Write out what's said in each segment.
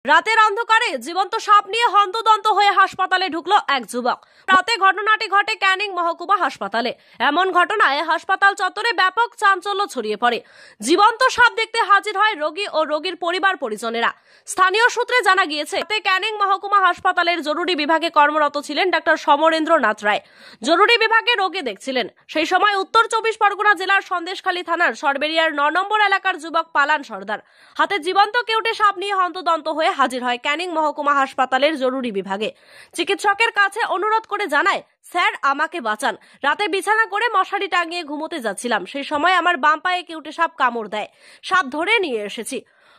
রাতের অন্ধকারে জীবন্ত সাপ নিয়ে হন্তদন্ত হয়ে হাসপাতালে ঢুকলো এক যুবক। রাতে ঘটনাটি ঘটে ক্যানিং মহকুমা হাসপাতালে। এমন ঘটনায় হাসপাতাল চত্বরে ব্যাপক চাঞ্চল্য ছড়িয়ে পড়ে। জীবন্ত সাপ দেখতে হাজির হয় রোগী ও রোগীর পরিবার পরিজনেরা। স্থানীয় সূত্রে জানা গিয়েছে, ক্যানিং মহকুমা হাসপাতালের জরুরি বিভাগে কর্মরত ছিলেন ডাক্তার সমরেন্দ্রনাথ রায়। জরুরি বিভাগে রোগী দেখছিলেন। সেই সময় উত্তর 24 পরগনা জেলার সন্দেশখালী থানার সরবেরিয়ার 9 নম্বর এলাকার যুবক পালান সর্দার হাতে জীবন্ত কেউটে সাপ নিয়ে হন্তদন্ত হয়ে হাজির হয় ক্যানিং মহকুমা হাসপাতালের জরুরি বিভাগে। চিকিৎসকের কাছে অনুরোধ করে জানায়, স্যার আমাকে বাঁচান, রাতে বিছানা করে মশারি টাঙিয়ে ঘুমোতে যাচ্ছিলাম, সেই সময় আমার বাম পায়ে কেউটে সাপ কামড় দেয়, সাপ ধরে নিয়ে এসেছি।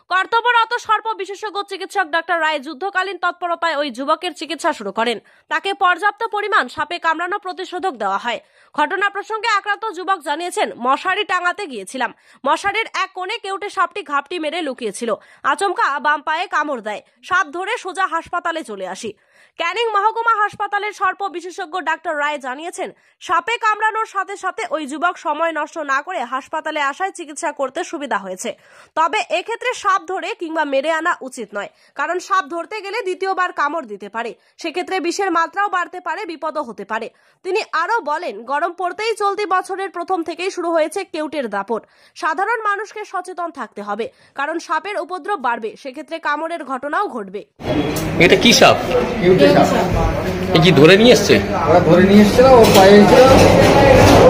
কর্তব্যরত সর্প বিশেষজ্ঞ চিকিৎসক ডাক্তার রায় যুদ্ধকালীন তৎপরতায় ওই যুবকের চিকিৎসা শুরু করেন। তাকে পর্যাপ্ত পরিমাণ সাপে কামড়ানো প্রতিষেধক দেওয়া হয়। ঘটনা প্রসঙ্গে আক্রান্ত যুবক জানিয়েছেন, মশারি টাঙাতে গিয়েছিলাম, মশারির এক কোণে কেউটে সাপটি ঘাপটি মেরে লুকিয়েছিল, আচমকা বাম পায়ে কামড় দেয়, সাপ ধরে সোজা হাসপাতালে চলে আসি। ক্যানিং মহকুমা হাসপাতালের সর্প বিশেষজ্ঞ ডাক্তার রায় জানিয়েছেন, সাপে কামড়ানোর সাথে সাথে ওই যুবক সময় নষ্ট না করে হাসপাতালে আসায় চিকিৎসা করতে সুবিধা হয়েছে। তবে এক্ষেত্রে সাপ ধরে কিংবা মেরে আনা উচিত নয়, কারণ সাপ ধরতে গেলে দ্বিতীয়বার কামড় দিতে পারে, সেক্ষেত্রে বিষের মাত্রাও বাড়তে পারে, বিপদও হতে পারে। তিনি আরো বলেন, গরম পড়তেই চলতি বছরের প্রথম থেকেই শুরু হয়েছে কেউটের দাপট। সাধারণ মানুষকে সচেতন থাকতে হবে, কারণ সাপের উপদ্রব বাড়বে, সেক্ষেত্রে কামড়ের ঘটনাও ঘটবে। এটা কি সাপ? কি ধরে নিয়ে এসছে? ওরা ধরে নিয়ে এসছিল, ওর পায়ে ছিল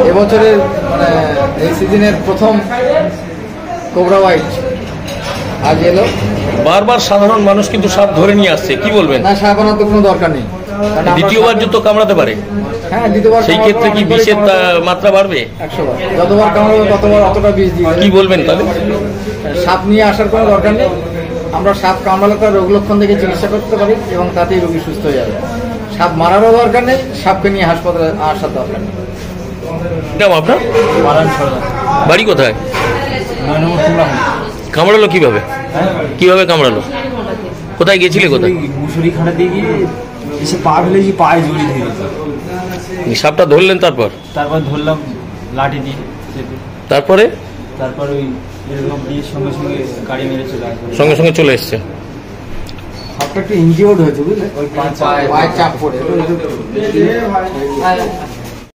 এবছরের মানে এই সিজনের প্রথম কোবরা হোয়াইট আজ এলো। বারবার সাধারণ মানুষ কিন্তু সাপ ধরে নিয়ে আসছে, কি বলবেন? না, সাপ আনার তো কোনো দরকার নেই। দ্বিতীয়বার যত কামড়াতে পারে। হ্যাঁ, দ্বিতীয়বার সেই ক্ষেত্রে কি বিষের মাত্রা বাড়বে? 100 বার, যতবার কামড়াবে ততবার অতটা বিষ দিয়ে। কি বলবেন তাহলে? সাপ নিয়ে আসার কোনো দরকার নেই। আমরা সাপ কামড়ালে তার রোগ লক্ষণ দেখে চিকিৎসা করতে পারি এবং তাতেই রোগী সুস্থ হয়ে যাবে। সাপ মারারও দরকার নেই, সাপকে নিয়ে হাসপাতালে আসার দরকার নেই। আপনার বাড়ি কোথায়? কামড়ালো কিভাবে? কিভাবে কামড়ালো? কোথায় গেছিলে? কোথায়? মুসুরি খাটা দিয়ে গিয়ে এসে পা ফেলেছি, পায়ে জড়ি ধরেছে। সাপটা ধরলেন? তারপর ধরলাম লাঠি দিয়ে। তারপরে ওই এরকম দিয়ে সঙ্গে সঙ্গে গাড়ি মেরে চলে আসবে, সঙ্গে সঙ্গে চলে এসছে। সাপটা একটু ইনজিওর্ড হয়েছে, বুঝলে, ওই পায়ে চাপ পড়ে।